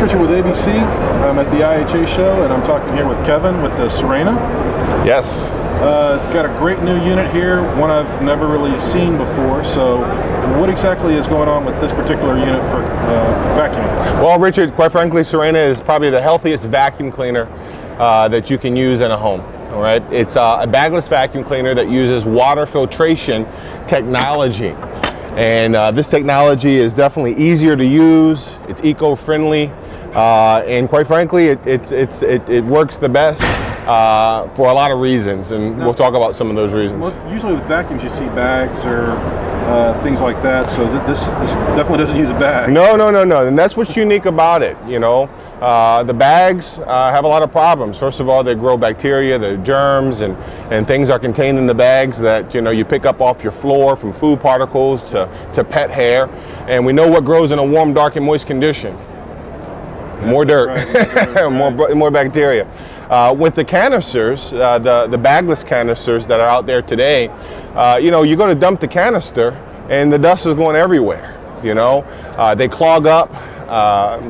is Richard with ABC. I'm at the IHA show and I'm talking here with Kevin with the Sirena. Yes. It's got a great new unit here, one I've never really seen before. So what exactly is going on with this particular unit for vacuuming? Well, Richard, quite frankly, Sirena is probably the healthiest vacuum cleaner that you can use in a home. All right, it's a bagless vacuum cleaner that uses water filtration technology. And this technology is definitely easier to use, it's eco-friendly, and quite frankly, it works the best for a lot of reasons, and we'll talk about some of those reasons. Well, usually with vacuums you see bags or things like that, so this definitely doesn't use a bag. No, and that's what's unique about it, you know. The bags have a lot of problems. First of all, they grow bacteria, the germs, and things are contained in the bags that, you know, you pick up off your floor, from food particles to pet hair, and we know what grows in a warm, dark, and moist condition. More dirt, right. more bacteria. With the canisters, the bagless canisters that are out there today, you know, you go to dump the canister and the dust is going everywhere. You know, they clog up,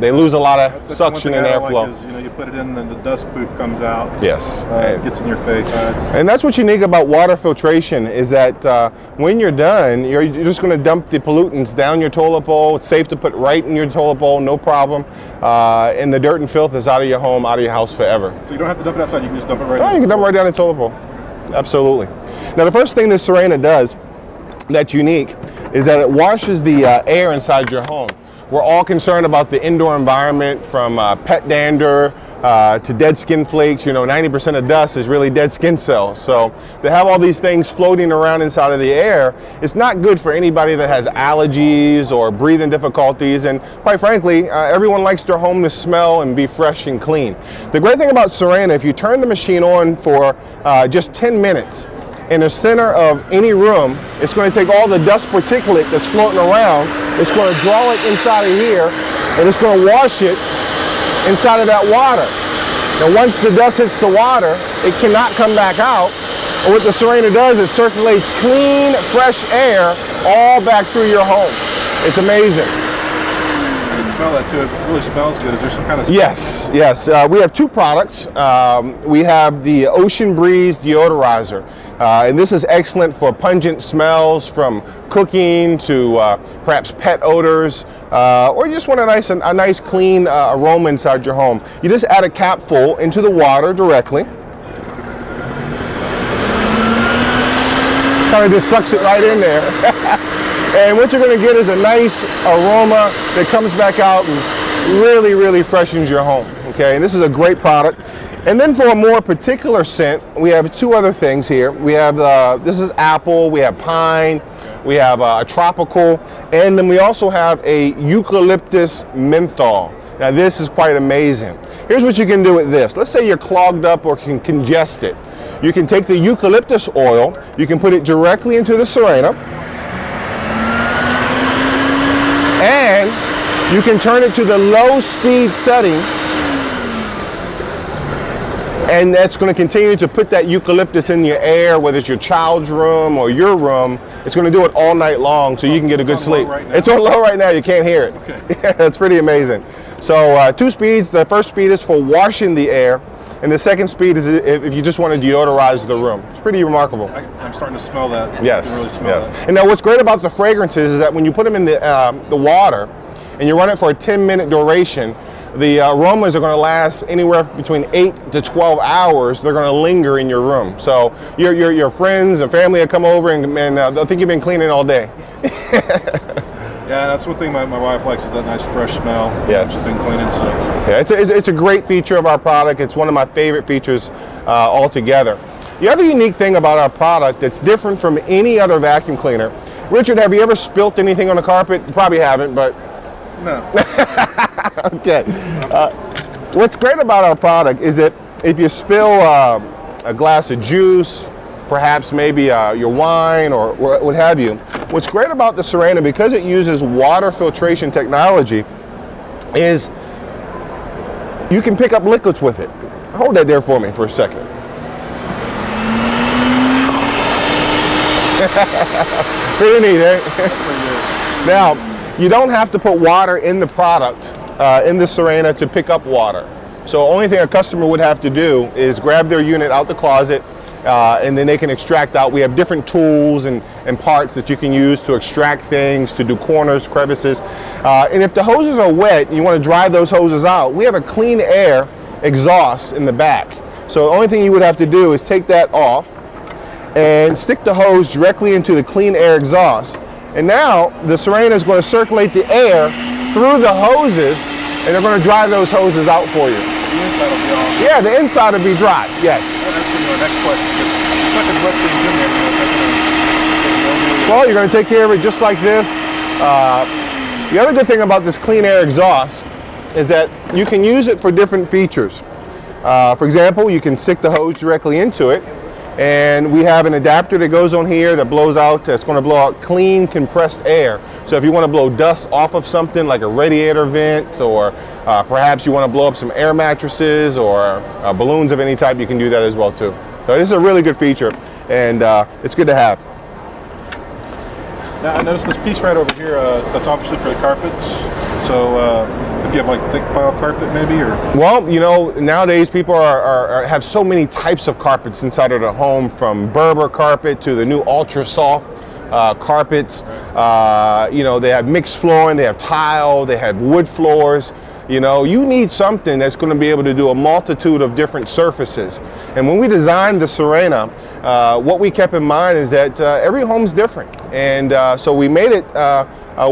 they lose a lot of suction and airflow. Like is, you know, you put it in, then the dust poof comes out. Yes. It gets in your face. And that's what's unique about water filtration is that when you're done, you're just going to dump the pollutants down your toilet bowl. It's safe to put right in your toilet bowl, no problem. And the dirt and filth is out of your home, out of your house forever. So you don't have to dump it outside, you can just dump it right in. You can dump it right down the toilet bowl. Absolutely. Now the first thing this Sirena does that's unique is that it washes the air inside your home. We're all concerned about the indoor environment, from pet dander to dead skin flakes. You know, 90% of dust is really dead skin cells. So to have all these things floating around inside of the air, it's not good for anybody that has allergies or breathing difficulties. And quite frankly, everyone likes their home to smell and be fresh and clean. The great thing about Sirena, if you turn the machine on for just 10 minutes, in the center of any room, it's going to take all the dust particulate that's floating around, it's going to draw it inside of here, and it's going to wash it inside of that water. Now once the dust hits the water, it cannot come back out. And what the Sirena does is circulates clean, fresh air all back through your home. It's amazing. I can smell that too. It really smells good. Is there some kind of smell? Yes. We have two products. We have the Ocean Breeze deodorizer. And this is excellent for pungent smells, from cooking to perhaps pet odors, or you just want a nice clean aroma inside your home. You just add a capful into the water directly. Kind of just sucks it right in there. And what you're going to get is a nice aroma that comes back out and really, really freshens your home. Okay, and this is a great product. And then for a more particular scent, we have two other things here. We have, this is apple, we have pine, we have a tropical, and then we also have a eucalyptus menthol. Now this is quite amazing. Here's what you can do with this. Let's say you're clogged up or congested. You can take the eucalyptus oil, you can put it directly into the Sirena, and you can turn it to the low speed setting, and that's going to continue to put that eucalyptus in your air, whether it's your child's room or your room. It's going to do it all night long, so you can get a good sleep. It's on low right now, you can't hear it. Okay. That's pretty amazing. So two speeds. The first speed is for washing the air, and the second speed is if you just want to deodorize the room. It's pretty remarkable. I'm starting to smell that. Yes, really smell that. And now what's great about the fragrances is that when you put them in the water and you run it for a 10-minute duration, the aromas are going to last anywhere between 8 to 12 hours. They're going to linger in your room. So your friends and family will come over and they'll think you've been cleaning all day. Yeah, that's one thing my wife likes, is that nice fresh smell. Yes. She's been cleaning, so. Yeah, it's a great feature of our product. It's one of my favorite features altogether. The other unique thing about our product that's different from any other vacuum cleaner, Richard, have you ever spilt anything on the carpet? You probably haven't, but. No. Okay. What's great about our product is that if you spill a glass of juice, perhaps maybe your wine or what have you, what's great about the Sirena, because it uses water filtration technology, is you can pick up liquids with it. Hold that there for me for a second. Pretty neat, eh? Now, you don't have to put water in the product in the Sirena to pick up water. So only thing a customer would have to do is grab their unit out the closet, and then they can extract out. We have different tools and parts that you can use to extract things, to do corners, crevices. And if the hoses are wet and you want to dry those hoses out, we have a clean air exhaust in the back. So the only thing you would have to do is take that off and stick the hose directly into the clean air exhaust. And now the Sirena is going to circulate the air through the hoses, and they're going to dry those hoses out for you. The inside will be all. Yeah, the inside will be dry, yes. That's going to be our next question. Just sucking wet things in there. Well, you're going to take care of it just like this. The other good thing about this clean air exhaust is that you can use it for different features. For example, you can stick the hose directly into it, and we have an adapter that goes on here that blows out, it's going to blow out clean compressed air. So if you want to blow dust off of something like a radiator vent, or perhaps you want to blow up some air mattresses or balloons of any type, you can do that as well too. So this is a really good feature, and it's good to have. Now I noticed this piece right over here, that's obviously for the carpets. So if you have like thick pile carpet maybe, or? Well, you know, nowadays people have so many types of carpets inside of their home, from Berber carpet to the new ultra soft carpets. You know, they have mixed flooring, they have tile, they have wood floors. You know, you need something that's going to be able to do a multitude of different surfaces. And when we designed the Sirena, what we kept in mind is that every home's different. And so we made it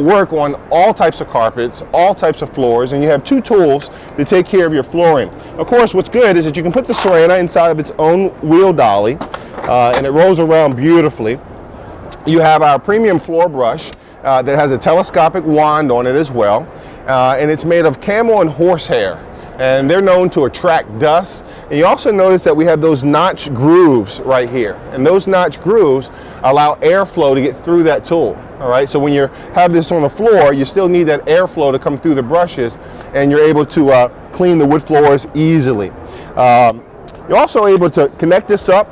work on all types of carpets, all types of floors, and you have two tools to take care of your flooring. Of course, what's good is that you can put the Sirena inside of its own wheel dolly, and it rolls around beautifully. You have our premium floor brush that has a telescopic wand on it as well. And it's made of camel and horsehair, and they're known to attract dust. And you also notice that we have those notch grooves right here, and those notch grooves allow airflow to get through that tool. All right, so when you have this on the floor, you still need that airflow to come through the brushes, and you're able to clean the wood floors easily. You're also able to connect this up,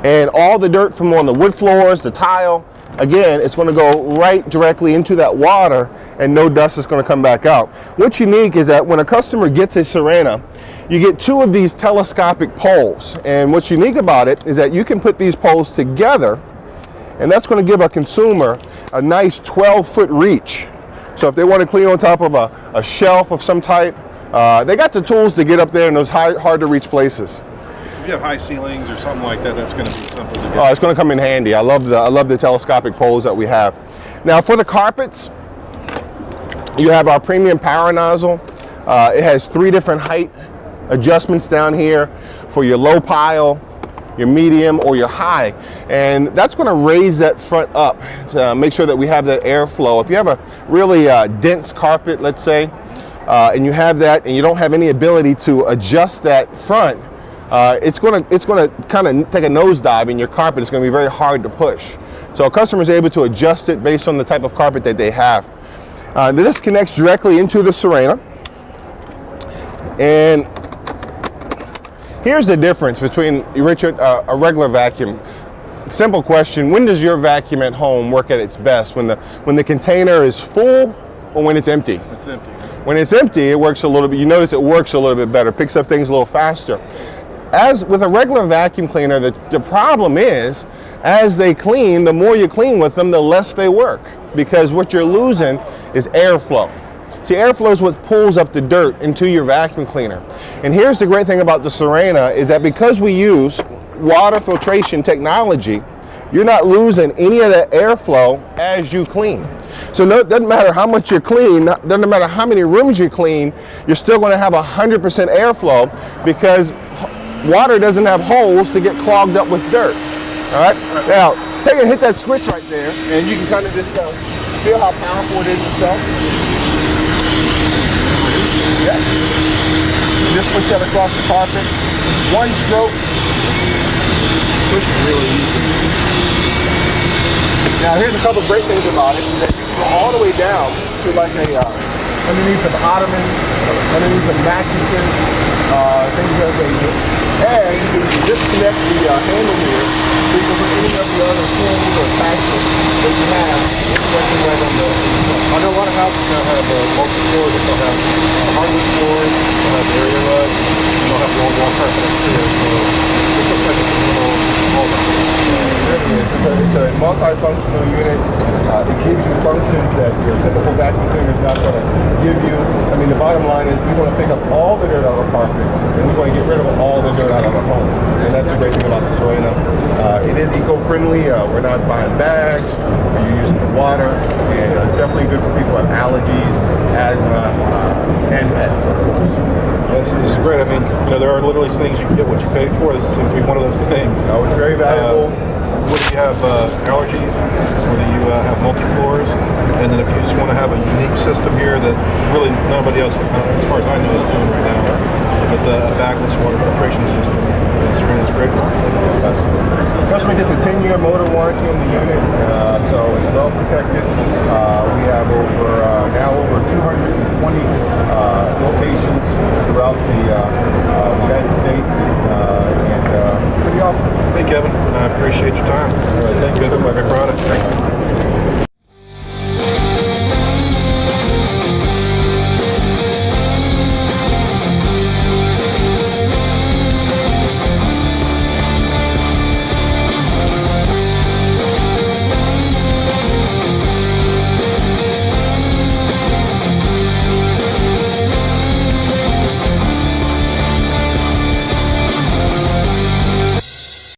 and all the dirt from on the wood floors, the tile, again, it's going to go right directly into that water, and no dust is going to come back out. What's unique is that when a customer gets a Sirena, you get two of these telescopic poles. And what's unique about it is that you can put these poles together, and that's going to give a consumer a nice 12-foot reach. So if they want to clean on top of a shelf of some type, they got the tools to get up there in those hard to reach places. If you have high ceilings or something like that, that's going to be simple to get. Oh, it's going to come in handy. I love the telescopic poles that we have. Now for the carpets, you have our premium power nozzle. It has 3 different height adjustments down here for your low pile, your medium, or your high. And that's going to raise that front up to make sure that we have that airflow. If you have a really dense carpet, let's say, and you have that and you don't have any ability to adjust that front, it's going to kind of take a nosedive in your carpet. It's going to be very hard to push. So a customer is able to adjust it based on the type of carpet that they have. This connects directly into the Sirena. And here's the difference between, Richard, a regular vacuum. Simple question: when does your vacuum at home work at its best? When the container is full, or when it's empty? It's empty. When it's empty, it works a little bit. You notice it works a little bit better, picks up things a little faster. As with a regular vacuum cleaner, the problem is, as they clean, the more you clean with them, the less they work, because what you're losing is airflow. See, airflow is what pulls up the dirt into your vacuum cleaner. And here's the great thing about the Sirena is that because we use water filtration technology, you're not losing any of that airflow as you clean. So it doesn't matter how much you clean, doesn't matter how many rooms you clean, you're still going to have 100% airflow, because water doesn't have holes to get clogged up with dirt. All right? Now, take and hit that switch right there, and you can kind of just feel how powerful it is itself. Yeah. Just push that across the carpet. One stroke. Push is really easy. Now, here's a couple of great things about it, is that you can go all the way down to like underneath the ottoman, underneath the mattresses, things of that nature. And you can disconnect the handle here, so you can put any of the other pins or attachments that you have working right on the. I know a lot of houses now have have multiple floors, they'll have hardwood floors, they'll have area rugs, and they'll have wall carpet upstairs. So it's looks like it's a little all that. It's a multifunctional unit. It gives you functions that your typical vacuum cleaner is not going to give you. I mean, the bottom line is we want to pick up all the dirt out of our carpet, and we want to get rid of all the dirt out of our home. And that's the great thing about the Sirena. It is eco-friendly. We're not buying bags. You're using the water, and it's definitely good for people who have allergies, asthma, and pets, of course. This is great. I mean, there are literally things you can get what you pay for. This seems to be one of those things. It's very valuable. What do you have allergies, or do you have multi-floors? And then if you just want to have a unique system here that really nobody else, as far as I know, is doing right now, but the bagless water filtration system is great. The customer gets a 10-year motor warranty on the unit, so it's well protected. We have now over 220 locations throughout the United States, and pretty awesome. Hey Kevin, I appreciate your time. All right, thank you so much. Happy Friday.